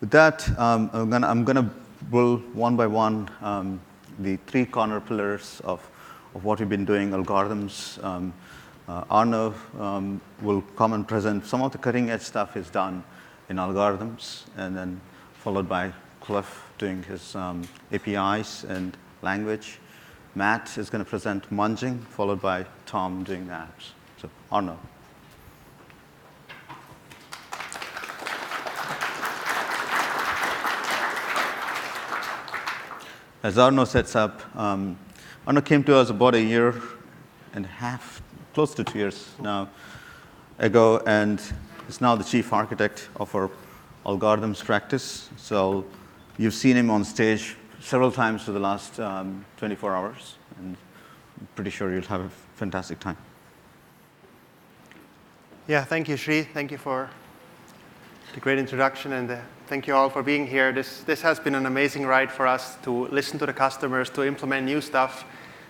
With that, I'm gonna build one by one the three corner pillars of what we've been doing, algorithms. Arnav will come and present some of the cutting edge stuff he's done in algorithms, and then followed by Cliff doing his APIs and language. Matt is going to present munging, followed by Tom doing the apps. So Arnav. As Arnav sets up, Arnav came to us about 1.5 years, close to 2 years now ago, and is now the chief architect of our algorithms practice. So you've seen him on stage several times for the last 24 hours, and I'm pretty sure you'll have a fantastic time. Yeah, thank you, Sri. Thank you for the great introduction, and thank you all for being here. This has been an amazing ride for us to listen to the customers, to implement new stuff.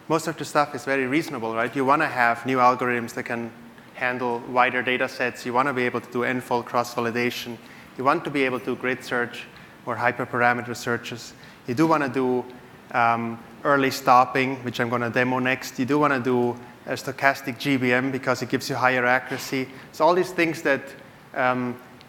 Most of the stuff is very reasonable, right? You want to have new algorithms that can handle wider data sets. You want to be able to do n-fold cross-validation. You want to be able to do grid search or hyperparameter searches. You do want to do early stopping, which I'm going to demo next. You do want to do a stochastic GBM because it gives you higher accuracy. So all these things that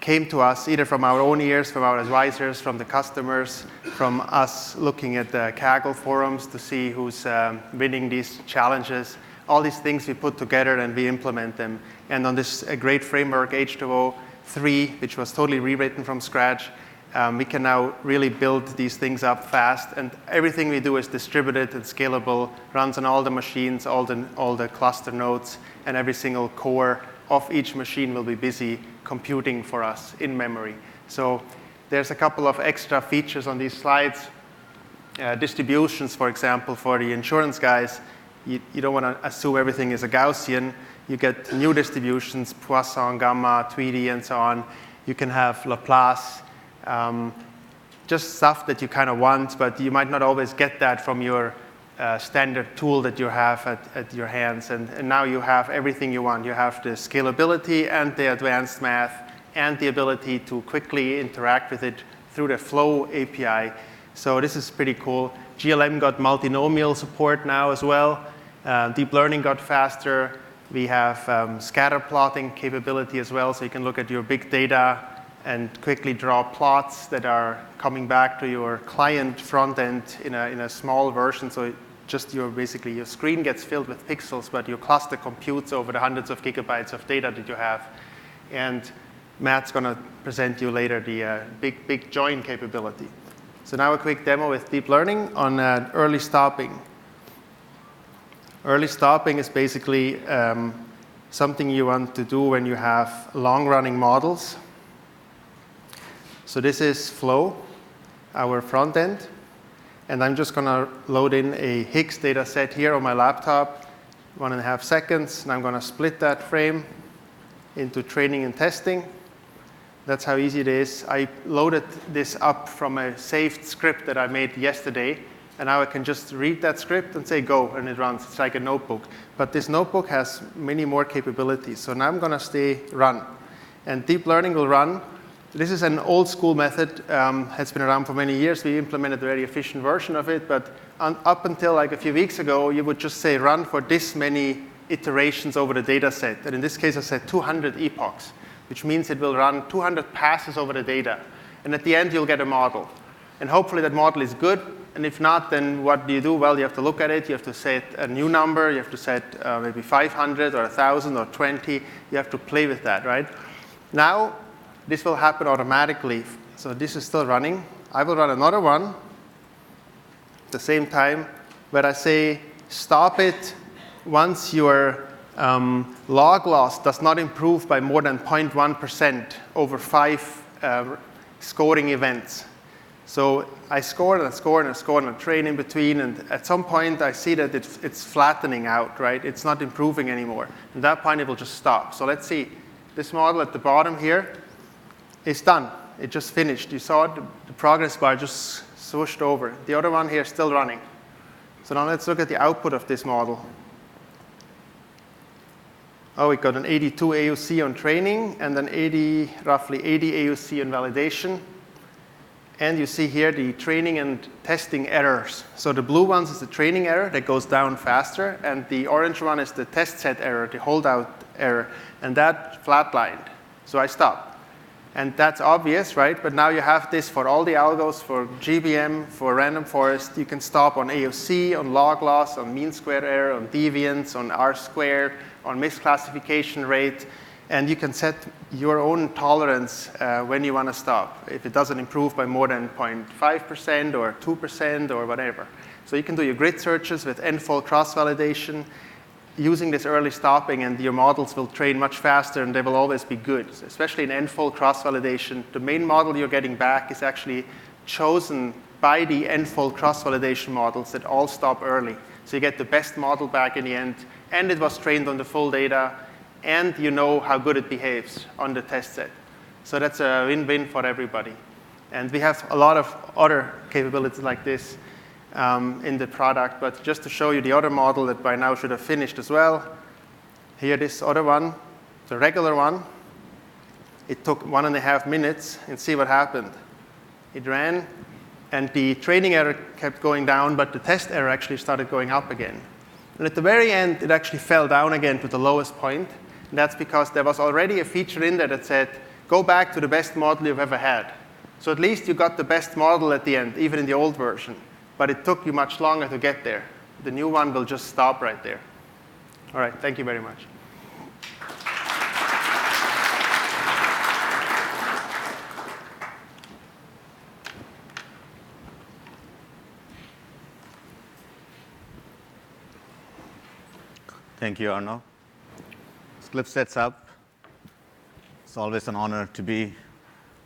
came to us either from our own ears, from our advisors, from the customers, from us looking at the Kaggle forums to see who's winning these challenges. All these things we put together and we implement them. And on this great framework, H2O 3, which was totally rewritten from scratch, we can now really build these things up fast, and everything we do is distributed and scalable, runs on all the machines, all the cluster nodes, and every single core of each machine will be busy computing for us in memory. So there's a couple of extra features on these slides. Distributions, for example, for the insurance guys, you don't want to assume everything is a Gaussian. You get new distributions, Poisson, Gamma, Tweedy, and so on. You can have Laplace. Just stuff that you kind of want, but you might not always get that from your standard tool that you have at your hands. And now you have everything you want. You have the scalability and the advanced math and the ability to quickly interact with it through the Flow API. So this is pretty cool. GLM got multinomial support now as well. Deep learning got faster. We have scatter plotting capability as well, so you can look at your big data and quickly draw plots that are coming back to your client front end in a small version. So just your screen gets filled with pixels, but your cluster computes over the hundreds of gigabytes of data that you have. And Matt's going to present you later the big join capability. So now a quick demo with deep learning on early stopping. Early stopping is basically something you want to do when you have long-running models. So this is Flow, our front end. And I'm just going to load in a Higgs data set here on my laptop, 1.5 seconds. And I'm going to split that frame into training and testing. That's how easy it is. I loaded this up from a saved script that I made yesterday. And now I can just read that script and say go, and it runs. It's like a notebook. But this notebook has many more capabilities. So now I'm going to stay run. And deep learning will run. This is an old school method, has been around for many years. We implemented a very efficient version of it, but up until like a few weeks ago, you would just say run for this many iterations over the data set. And in this case, I said 200 epochs, which means it will run 200 passes over the data. And at the end, you'll get a model. And hopefully that model is good. And if not, then what do you do? Well, you have to look at it. You have to set a new number. You have to set maybe 500 or 1,000 or 20. You have to play with that, right? Now, this will happen automatically. So this is still running. I will run another one at the same time, where I say stop it once your log loss does not improve by more than 0.1% over 5 scoring events. So I score and I score and I score and I train in between, and at some point I see that it's flattening out, right? It's not improving anymore. At that point it will just stop. So let's see. This model at the bottom here is done. It just finished. You saw it, the progress bar just swooshed over. The other one here is still running. So now let's look at the output of this model. Oh, it got an 82 AUC on training and then roughly 80 AUC on validation. And you see here the training and testing errors. So the blue ones is the training error that goes down faster, and the orange one is the test set error, the holdout error, and that flatlined. So I stopped. And that's obvious, right? But now you have this for all the algos, for GBM, for random forest. You can stop on AOC, on log loss, on mean square error, on deviance, on R squared, on misclassification rate. And you can set your own tolerance when you want to stop, if it doesn't improve by more than 0.5% or 2% or whatever. So you can do your grid searches with n-fold cross-validation using this early stopping, and your models will train much faster, and they will always be good. Especially in n-fold cross-validation, the main model you're getting back is actually chosen by the n-fold cross-validation models that all stop early. So you get the best model back in the end, and it was trained on the full data, and you know how good it behaves on the test set. So that's a win-win for everybody. And we have a lot of other capabilities like this in the product, but just to show you the other model that by now should have finished as well, here this other one, the regular one, it took 1.5 minutes, and see what happened. It ran, and the training error kept going down, but the test error actually started going up again. And at the very end, it actually fell down again to the lowest point. And that's because there was already a feature in there that said, go back to the best model you've ever had. So at least you got the best model at the end, even in the old version. But it took you much longer to get there. The new one will just stop right there. All right, thank you very much. Thank you, Arno. As Cliff sets up, it's always an honor to be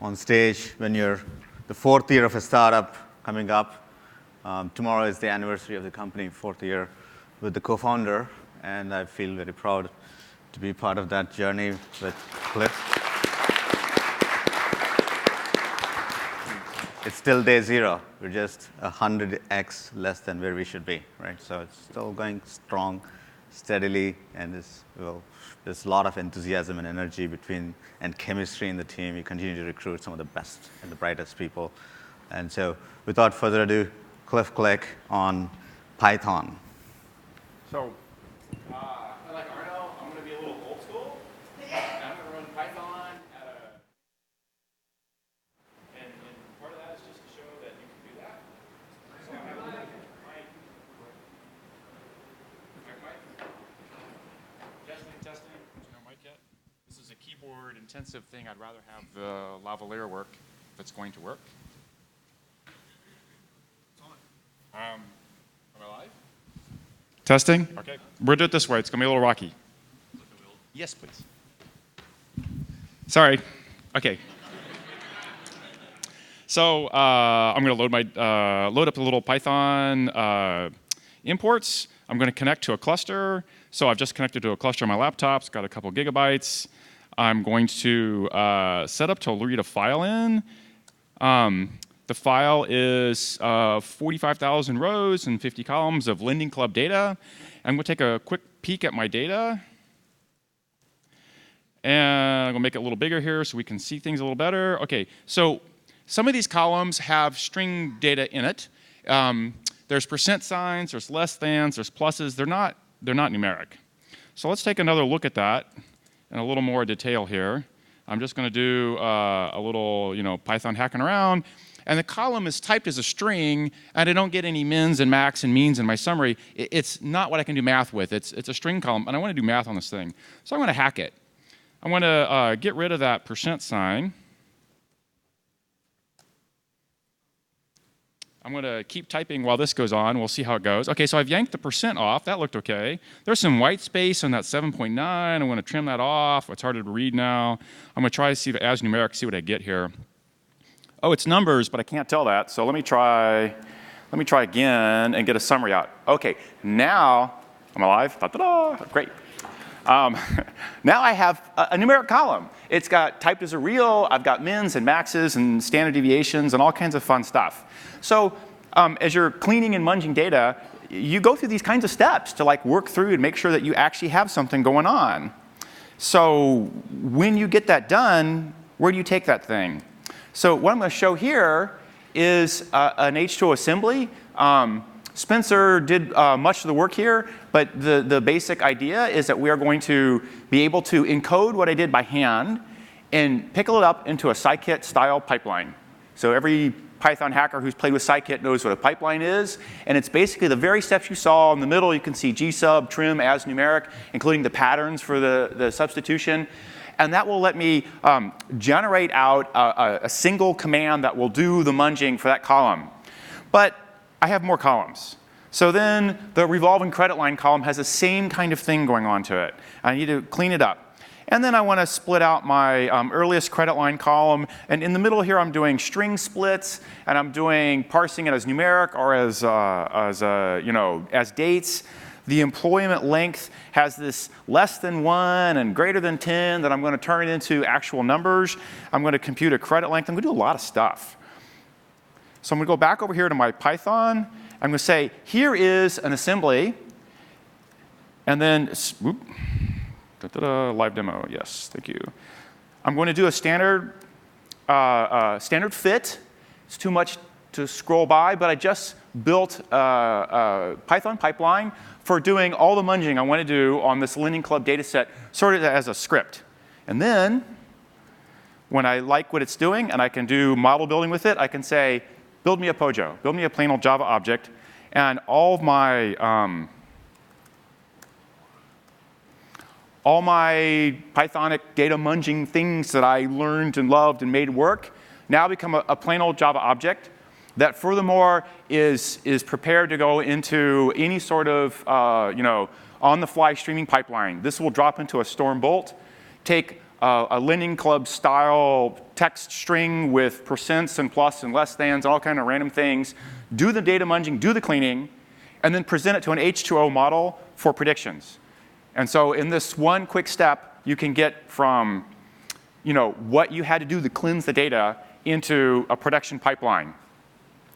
on stage when you're the 4th year of a startup coming up. Tomorrow is the anniversary of the company, 4th year with the co-founder, and I feel very proud to be part of that journey with Cliff. It's still day 0. We're just 100x less than where we should be, right? So it's still going strong, steadily, and there's a lot of enthusiasm and energy and chemistry in the team. We continue to recruit some of the best and the brightest people. And so without further ado, Cliff Click on Python. So, like Arno, I'm going to be a little old school. And I'm going to run Python and part of that is just to show that you can do that. So I have a little mic. Testing. No mic yet. This is a keyboard intensive thing. I'd rather have the lavalier work if it's going to work. Am I live? Testing? Okay. We'll do it this way. It's going to be a little rocky. Yes, please. Sorry. Okay. So I'm going to load up the little Python imports. I'm going to connect to a cluster. So I've just connected to a cluster on my laptop. It's got a couple gigabytes. I'm going to set up to read a file in. The file is 45,000 rows and 50 columns of Lending Club data. I'm going to take a quick peek at my data. And I'm going to make it a little bigger here so we can see things a little better. OK, so some of these columns have string data in it. There's percent signs, there's less thans, there's pluses. They're not numeric. So let's take another look at that in a little more detail here. I'm just going to do a little Python hacking around. And the column is typed as a string, and I don't get any mins and max and means in my summary. It's not what I can do math with. It's a string column, and I want to do math on this thing. So I'm going to hack it. I'm going to get rid of that percent sign. I'm going to keep typing while this goes on. We'll see how it goes. OK, so I've yanked the percent off. That looked OK. There's some white space on that 7.9. I'm going to trim that off. It's harder to read now. I'm going to try to see if as numeric, see what I get here. Oh, it's numbers, but I can't tell that. So let me try again and get a summary out. OK, now I'm alive. Da-da-da. Great. Now I have a numeric column. It's got typed as a real. I've got mins and maxes and standard deviations and all kinds of fun stuff. So as you're cleaning and munging data, you go through these kinds of steps to work through and make sure that you actually have something going on. So when you get that done, where do you take that thing? So what I'm going to show here is an H2O assembly. Spencer did much of the work here, but the basic idea is that we are going to be able to encode what I did by hand and pickle it up into a scikit-style pipeline. So every Python hacker who's played with scikit knows what a pipeline is, and it's basically the very steps you saw. In the middle, you can see gsub, trim, as numeric, including the patterns for the substitution. And that will let me generate out a single command that will do the munging for that column. But I have more columns. So then the revolving credit line column has the same kind of thing going on to it. I need to clean it up. And then I want to split out my earliest credit line column. And in the middle here, I'm doing string splits, and I'm doing parsing it as numeric or as dates. The employment length has this less than 1 and greater than 10 that I'm going to turn into actual numbers. I'm going to compute a credit length. I'm going to do a lot of stuff. So I'm going to go back over here to my Python. I'm going to say, here is an assembly. And then, whoop, live demo, yes, thank you. I'm going to do a standard fit. It's too much to scroll by, but I just built a Python pipeline for doing all the munging I want to do on this Lending Club data set, sort of as a script. And then, when I like what it's doing and I can do model building with it, I can say, build me a POJO, build me a plain old Java object, and all of my Pythonic data munging things that I learned and loved and made work now become a plain old Java object that furthermore is prepared to go into any sort of on-the-fly streaming pipeline. This will drop into a Storm Bolt, take a Lending Club style text string with percents and plus and less thans, all kind of random things, do the data munging, do the cleaning, and then present it to an H2O model for predictions. And so in this one quick step, you can get from what you had to do to cleanse the data into a production pipeline.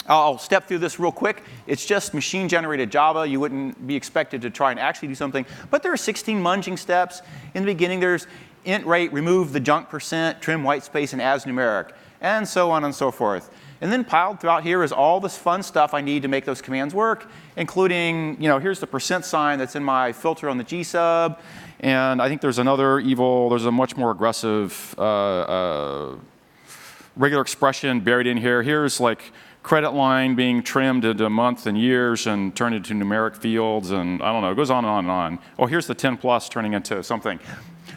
I'll step through this real quick. It's just machine-generated Java. You wouldn't be expected to try and actually do something. But there are 16 munging steps. In the beginning, there's int rate, remove the junk percent, trim white space, and as numeric, and so on and so forth. And then piled throughout here is all this fun stuff I need to make those commands work, including, here's the percent sign that's in my filter on the gsub. And I think there's there's a much more aggressive regular expression buried in here. Here's like credit line being trimmed into month and years and turned into numeric fields, and I don't know, it goes on and on and on. Oh, here's the 10 plus turning into something.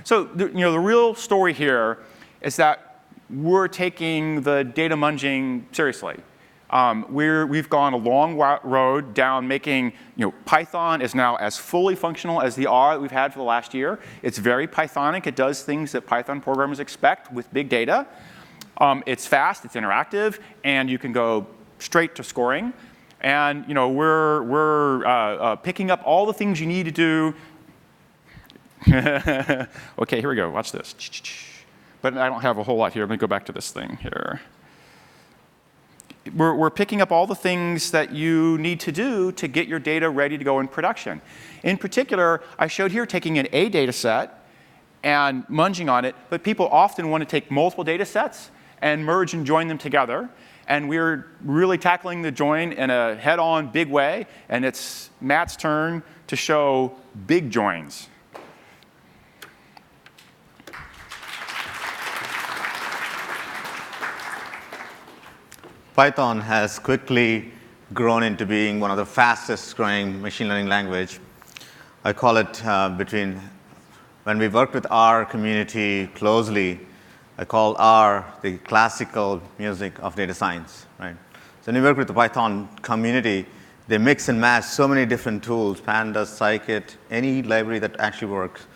So the real story here is that we're taking the data munging seriously. We've gone a long road down making, Python is now as fully functional as the R that we've had for the last year. It's very Pythonic. It does things that Python programmers expect with big data. It's fast, it's interactive, and you can go straight to scoring. And we're picking up all the things you need to do. Okay, here we go. Watch this. But I don't have a whole lot here. Let me go back to this thing here. We're picking up all the things that you need to do to get your data ready to go in production. In particular, I showed here taking an A data set and munging on it, but people often want to take multiple data sets and merge and join them together. And we're really tackling the join in a head-on big way, and it's Matt's turn to show big joins. Python has quickly grown into being one of the fastest growing machine learning language. I call it when we worked with R community closely, I call R the classical music of data science, right? So when you work with the Python community, they mix and match so many different tools, pandas, scikit, any library that actually works.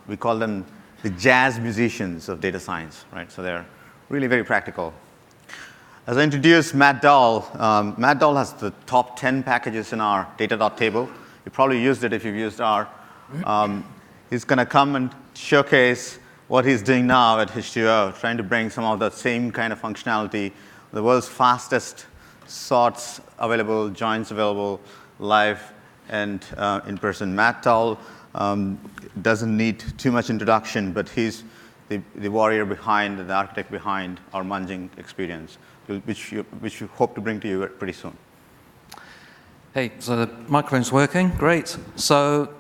We call them the jazz musicians of data science, right? So they're really very practical. As I introduced Matt Dahl, Matt Dahl has the top 10 packages in our data.table. You probably used it if you've used R. He's going to come and showcase what he's doing now at H2O, trying to bring some of that same kind of functionality, the world's fastest sorts available, joins available, live and in person. Matt Dahl doesn't need too much introduction, but he's the warrior behind, the architect behind our munging experience, which you hope to bring to you pretty soon. Hey, so the microphone's working, great. So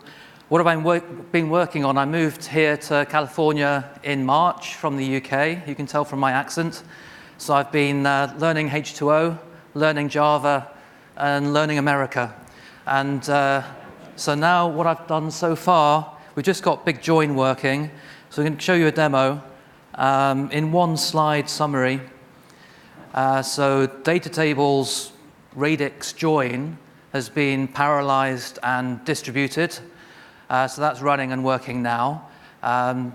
what have I been working on? I moved here to California in March from the UK. You can tell from my accent. So I've been learning H2O, learning Java, and learning America. And so now what I've done so far, we've just got Big Join working. So I'm going to show you a demo in one slide summary. So data tables radix join has been parallelized and distributed. So that's running and working now.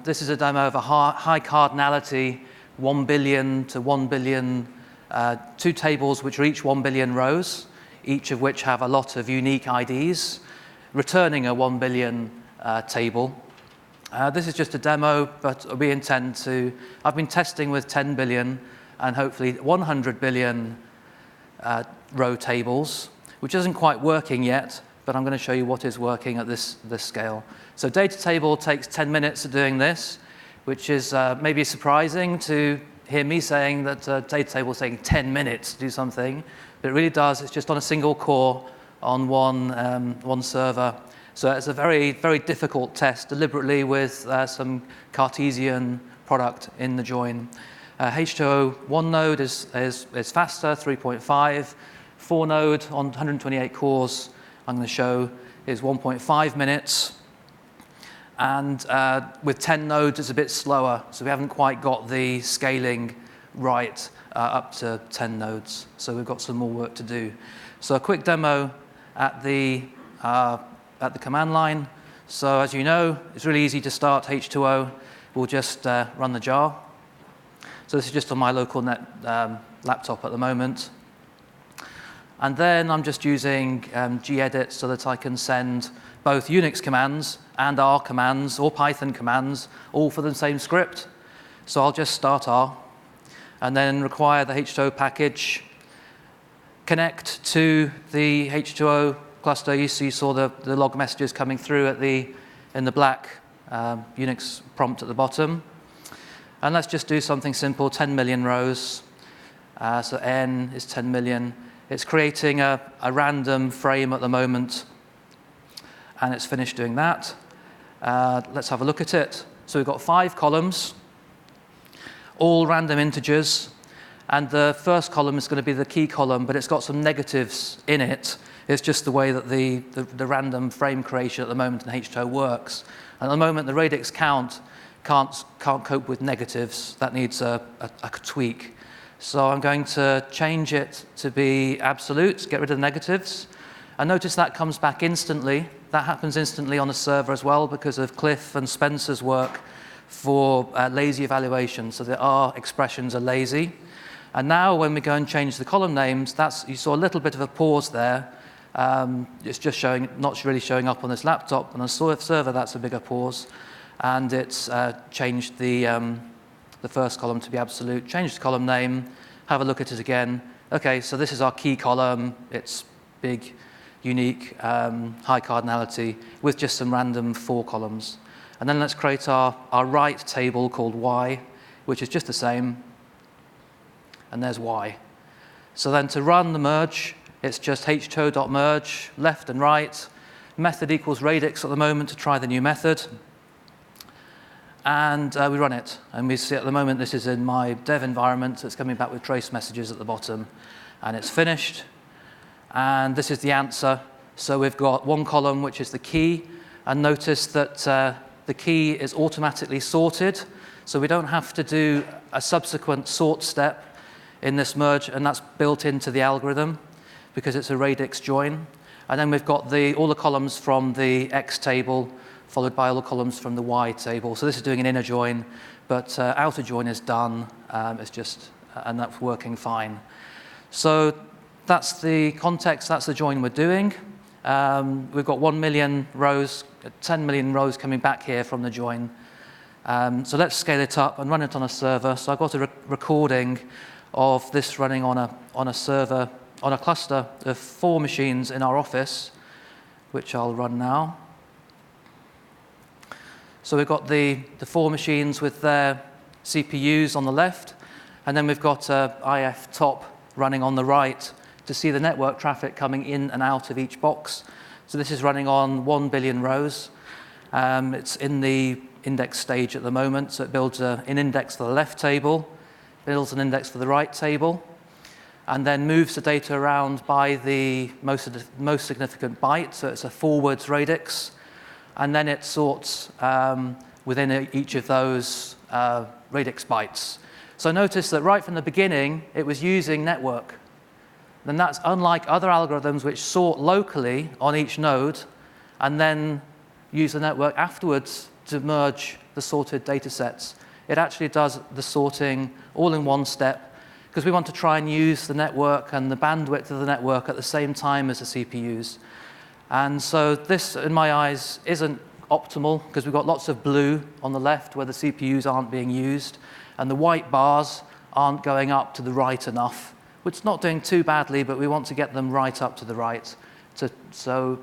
This is a demo of a high cardinality 1 billion to 1 billion, two tables which are each 1 billion rows, each of which have a lot of unique IDs, returning a 1 billion table. This is just a demo, but we intend to, I've been testing with 10 billion and hopefully 100 billion row tables, which isn't quite working yet, but I'm going to show you what is working at this scale. So data table takes 10 minutes of doing this, which is maybe surprising to hear me saying that data table is taking 10 minutes to do something, but it really does. It's just on a single core on one server. So it's a very, very difficult test, deliberately with some Cartesian product in the join. H2O 1 node is faster, 3.5. 4 node on 128 cores, I'm going to show, is 1.5 minutes. And with 10 nodes, it's a bit slower. So we haven't quite got the scaling right up to 10 nodes. So we've got some more work to do. So a quick demo at the command line. So as you know, it's really easy to start H2O. We'll just run the jar. So this is just on my local net laptop at the moment. And then I'm just using gedit so that I can send both Unix commands and R commands or Python commands, all for the same script. So I'll just start R and then require the H2O package, connect to the H2O cluster. You saw the log messages coming through in the black Unix prompt at the bottom. And let's just do something simple, 10 million rows. So N is 10 million. It's creating a random frame at the moment, and it's finished doing that. Let's have a look at it. So we've got 5 columns, all random integers, and the first column is going to be the key column, but it's got some negatives in it. It's just the way that the random frame creation at the moment in H2O works. And at the moment, the radix count can't cope with negatives. That needs a tweak. So I'm going to change it to be absolute, get rid of the negatives. And notice that comes back instantly. That happens instantly on the server as well because of Cliff and Spencer's work for lazy evaluation. So the R expressions are lazy. And now when we go and change the column names, you saw a little bit of a pause there. It's just not really showing up on this laptop. On the server, that's a bigger pause. And it's changed the first column to be absolute, change the column name, have a look at it again. Okay, so this is our key column. It's big, unique, high cardinality with just some random 4 columns. And then let's create our right table called Y, which is just the same. And there's Y. So then to run the merge, it's just h2o.merge, left and right. Method equals radix at the moment to try the new method. And we run it. And we see at the moment this is in my dev environment. So it's coming back with trace messages at the bottom. And it's finished. And this is the answer. So we've got 1 column, which is the key. And notice that the key is automatically sorted. So we don't have to do a subsequent sort step in this merge. And that's built into the algorithm because it's a radix join. And then we've got all the columns from the X table followed by all the columns from the Y table. So this is doing an inner join, but outer join is done. And that's working fine. So that's the context, that's the join we're doing. We've got 1 million rows, 10 million rows coming back here from the join. So let's scale it up and run it on a server. So I've got a recording of this running on a server, on a cluster of 4 machines in our office, which I'll run now. So we've got the 4 machines with their CPUs on the left, and then we've got IF top running on the right to see the network traffic coming in and out of each box. So this is running on 1 billion rows. It's in the index stage at the moment, so it builds an index for the left table, builds an index for the right table, and then moves the data around by the most significant byte, so it's a forwards radix, and then it sorts within each of those radix bytes. So notice that right from the beginning, it was using network. Then that's unlike other algorithms which sort locally on each node and then use the network afterwards to merge the sorted data sets. It actually does the sorting all in one step because we want to try and use the network and the bandwidth of the network at the same time as the CPUs. And so this, in my eyes, isn't optimal because we've got lots of blue on the left where the CPUs aren't being used, and the white bars aren't going up to the right enough, which is not doing too badly, but we want to get them right up to the right. So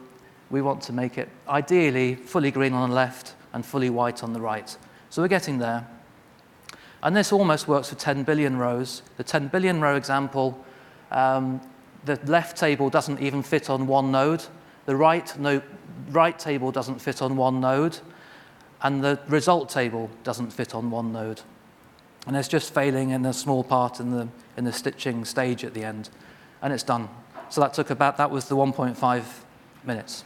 we want to make it ideally fully green on the left and fully white on the right. So we're getting there. And this almost works for 10 billion rows. The 10 billion row example, the left table doesn't even fit on one node. The right table doesn't fit on one node. And the result table doesn't fit on one node. And it's just failing in a small part in the stitching stage at the end. And it's done. So that was the 1.5 minutes.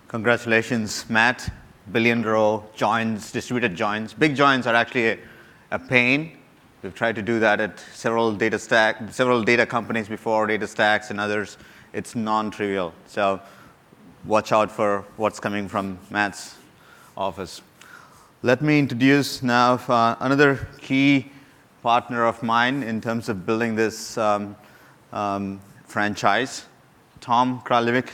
Congratulations, Matt. Billion row joins, distributed joins. Big joins are actually a pain. We've tried to do that at several data companies before, DataStax and others. It's non-trivial. So watch out for what's coming from Matt's office. Let me introduce now another key partner of mine in terms of building this franchise, Tom Kraljevic.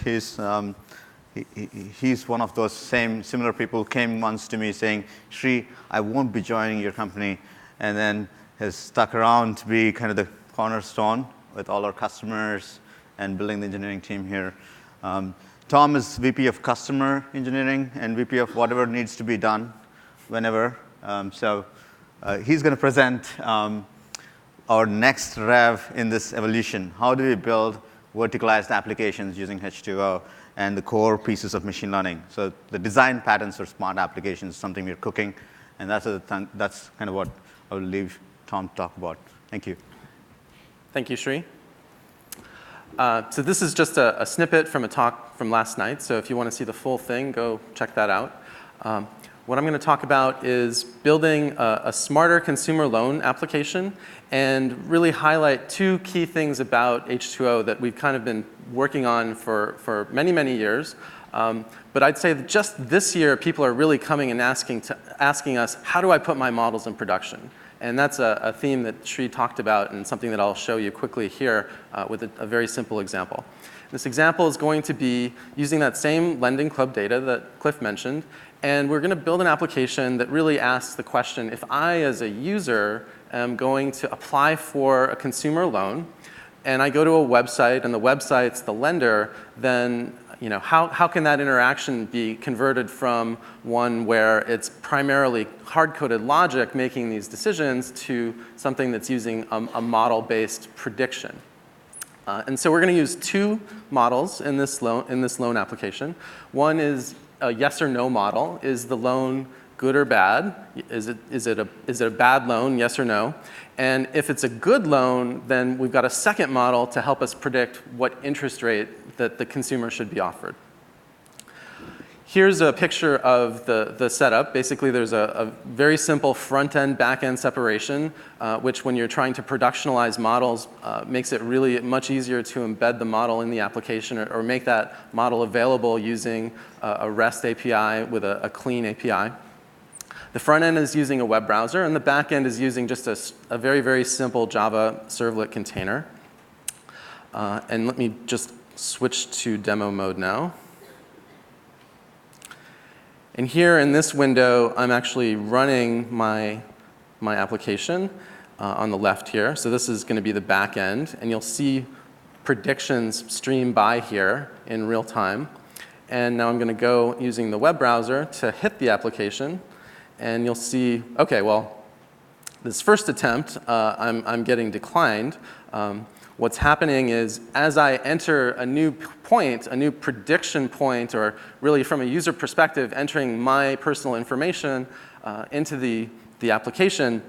He's one of those similar people who came once to me saying, Sri, I won't be joining your company, and then has stuck around to be kind of the cornerstone with all our customers and building the engineering team here. Tom is VP of Customer Engineering and VP of whatever needs to be done whenever. So he's going to present our next rev in this evolution. How do we build verticalized applications using H2O and the core pieces of machine learning? So the design patterns for smart applications is something we're cooking, and that's kind of what I will leave Tom to talk about. Thank you. Thank you, Sri. So this is just a snippet from a talk from last night. So if you want to see the full thing, go check that out. What I'm going to talk about is building a smarter consumer loan application and really highlight two key things about H2O that we've kind of been working on for many, many years. But I'd say that just this year, people are really coming and asking us, how do I put my models in production? And that's a theme that Sri talked about and something that I'll show you quickly here with a very simple example. This example is going to be using that same lending club data that Cliff mentioned, and we're going to build an application that really asks the question, if I, as a user, am going to apply for a consumer loan, and I go to a website, and the website's the lender, then how can that interaction be converted from one where it's primarily hard-coded logic making these decisions to something that's using a model-based prediction? And so we're going to use two models in this loan application. One is a yes or no model. Is the loan good or bad? Is it a bad loan, yes or no? And if it's a good loan, then we've got a second model to help us predict what interest rate that the consumer should be offered. Here's a picture of the setup. Basically, there's a very simple front-end, back-end separation, which when you're trying to productionalize models, makes it really much easier to embed the model in the application or make that model available using a REST API with a clean API. The front end is using a web browser, and the back end is using just a very, very simple Java servlet container. And let me just switch to demo mode now. And here in this window, I'm actually running my application on the left here. So this is going to be the back end, and you'll see predictions stream by here in real time. And now I'm going to go using the web browser to hit the application. And you'll see, OK, well, this first attempt, I'm getting declined. What's happening is as I enter a new point, a new prediction point, or really from a user perspective, entering my personal information into the application,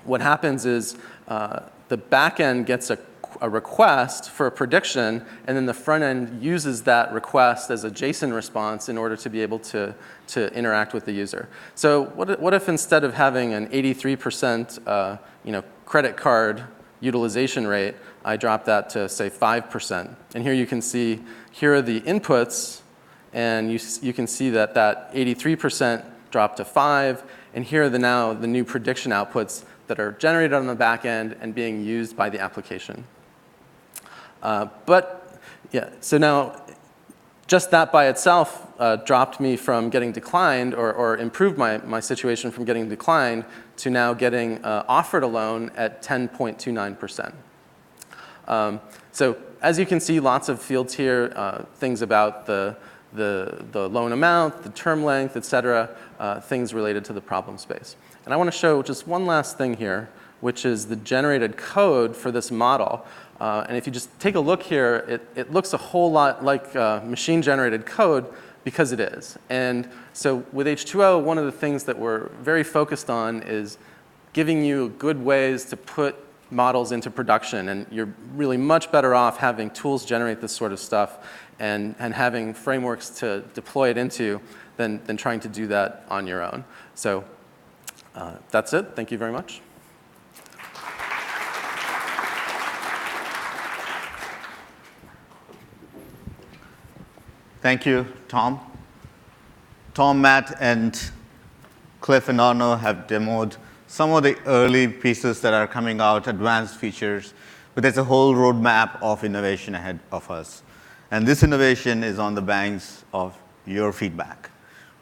what happens is the back end gets a request for a prediction, and then the front end uses that request as a JSON response in order to be able to interact with the user. So what if instead of having an 83% credit card utilization rate, I drop that to, say, 5%. And here you can see, here are the inputs, and you can see that 83% dropped to 5, and here are now the new prediction outputs that are generated on the back end and being used by the application. So now just that by itself dropped me from getting declined or improved my situation from getting declined to now getting offered a loan at 10.29%. So as you can see, lots of fields here, things about the loan amount, the term length, et cetera, things related to the problem space. And I want to show just one last thing here, which is the generated code for this model. And if you just take a look here, it looks a whole lot like machine-generated code because it is. And so with H2O, one of the things that we're very focused on is giving you good ways to put models into production. And you're really much better off having tools generate this sort of stuff and having frameworks to deploy it into than trying to do that on your own. So that's it. Thank you very much. Thank you, Tom. Tom, Matt, and Cliff and Arno have demoed some of the early pieces that are coming out, advanced features, but there's a whole roadmap of innovation ahead of us. And this innovation is on the banks of your feedback,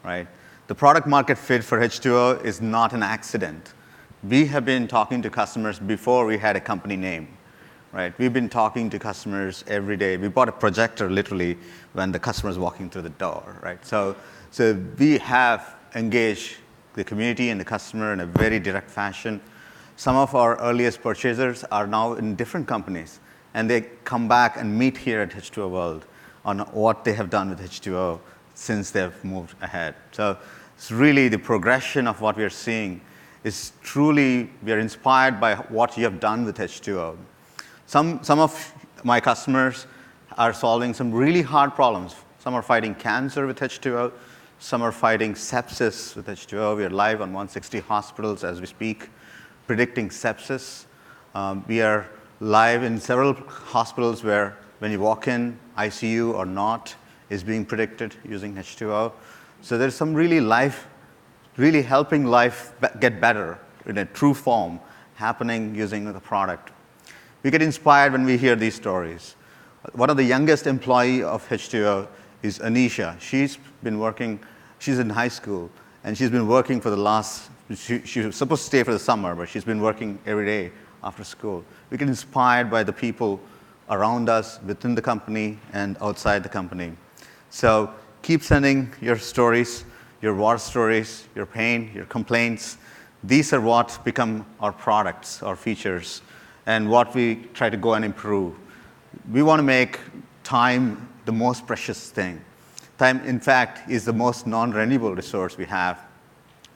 right? The product market fit for H2O is not an accident. We have been talking to customers before we had a company name. Right? We've been talking to customers every day. We bought a projector literally when the customer was walking through the door, right? So we have engaged the community and the customer in a very direct fashion. Some of our earliest purchasers are now in different companies, and they come back and meet here at H2O World on what they have done with H2O since they've moved ahead. So it's really the progression of what we are seeing is truly, we are inspired by what you have done with H2O. Some of my customers are solving some really hard problems. Some are fighting cancer with H2O. Some are fighting sepsis with H2O. We are live on 160 hospitals as we speak, predicting sepsis. We are live in several hospitals where when you walk in, ICU or not is being predicted using H2O. So there's some really helping life get better in a true form happening using the product. We get inspired when we hear these stories. One of the youngest employee of H2O is Anisha. She's in high school, and she's been working for the last, she was supposed to stay for the summer, but she's been working every day after school. We get inspired by the people around us, within the company, and outside the company. So keep sending your stories, your war stories, your pain, your complaints. These are what become our products, our features, and what we try to go and improve. We want to make time the most precious thing. Time, in fact, is the most non-renewable resource we have.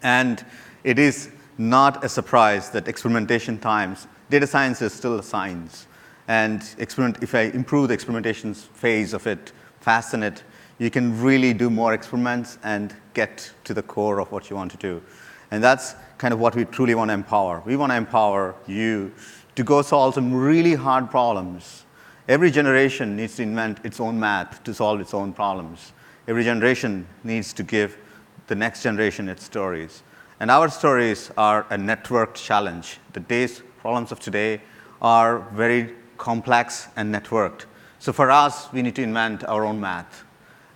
And it is not a surprise that experimentation times, data science is still a science. And if I improve the experimentation phase of it, fasten it, you can really do more experiments and get to the core of what you want to do. And that's kind of what we truly want to empower. We want to empower you to go solve some really hard problems. Every generation needs to invent its own math to solve its own problems. Every generation needs to give the next generation its stories. And our stories are a networked challenge. The problems of today are very complex and networked. So for us, we need to invent our own math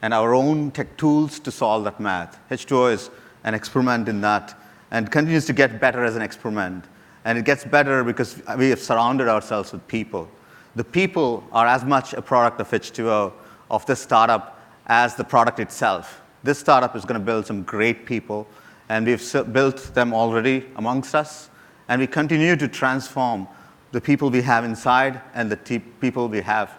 and our own tech tools to solve that math. H2O is an experiment in that and continues to get better as an experiment. And it gets better because we have surrounded ourselves with people. The people are as much a product of H2O, of this startup, as the product itself. This startup is going to build some great people, and we've built them already amongst us, and we continue to transform the people we have inside and the people we have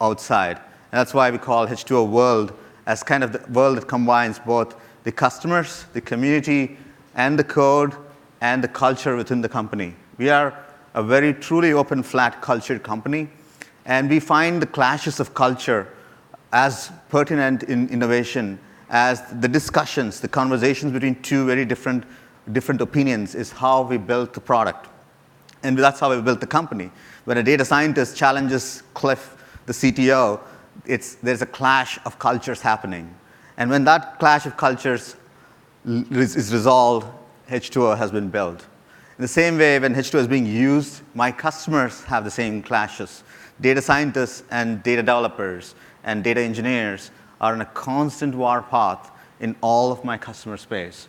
outside. And that's why we call H2O World as kind of the world that combines both the customers, the community, and the code, and the culture within the company. We are a very truly open, flat, cultured company, and we find the clashes of culture as pertinent in innovation as the discussions, the conversations between two very different opinions is how we built the product. And that's how we built the company. When a data scientist challenges Cliff, the CTO, there's a clash of cultures happening. And when that clash of cultures is resolved, H2O has been built. In the same way, when H2O is being used, my customers have the same clashes. Data scientists and data developers and data engineers are in a constant warpath in all of my customer space.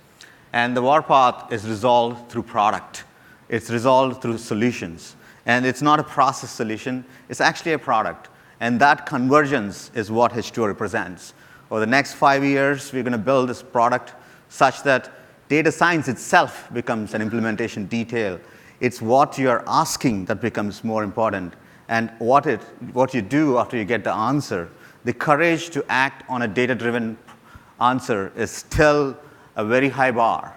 And the warpath is resolved through product. It's resolved through solutions. And it's not a process solution, it's actually a product. And that convergence is what H2O represents. Over the next 5 years, we're going to build this product such that data science itself becomes an implementation detail. It's what you're asking that becomes more important, and what you do after you get the answer. The courage to act on a data-driven answer is still a very high bar.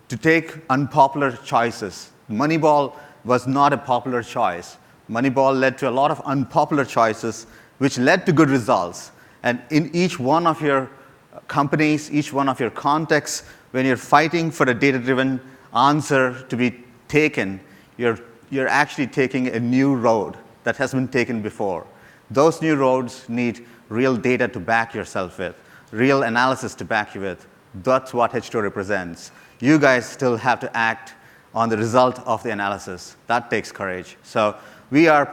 To take unpopular choices. Moneyball was not a popular choice. Moneyball led to a lot of unpopular choices, which led to good results. And in each one of your companies, each one of your contexts, when you're fighting for a data-driven answer to be taken, you're actually taking a new road that hasn't been taken before. Those new roads need real data to back yourself with, real analysis to back you with. That's what H2O represents. You guys still have to act on the result of the analysis. That takes courage. So we are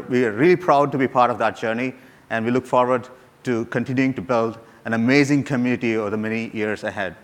we are really proud to be part of that journey, and we look forward to continuing to build an amazing community over the many years ahead.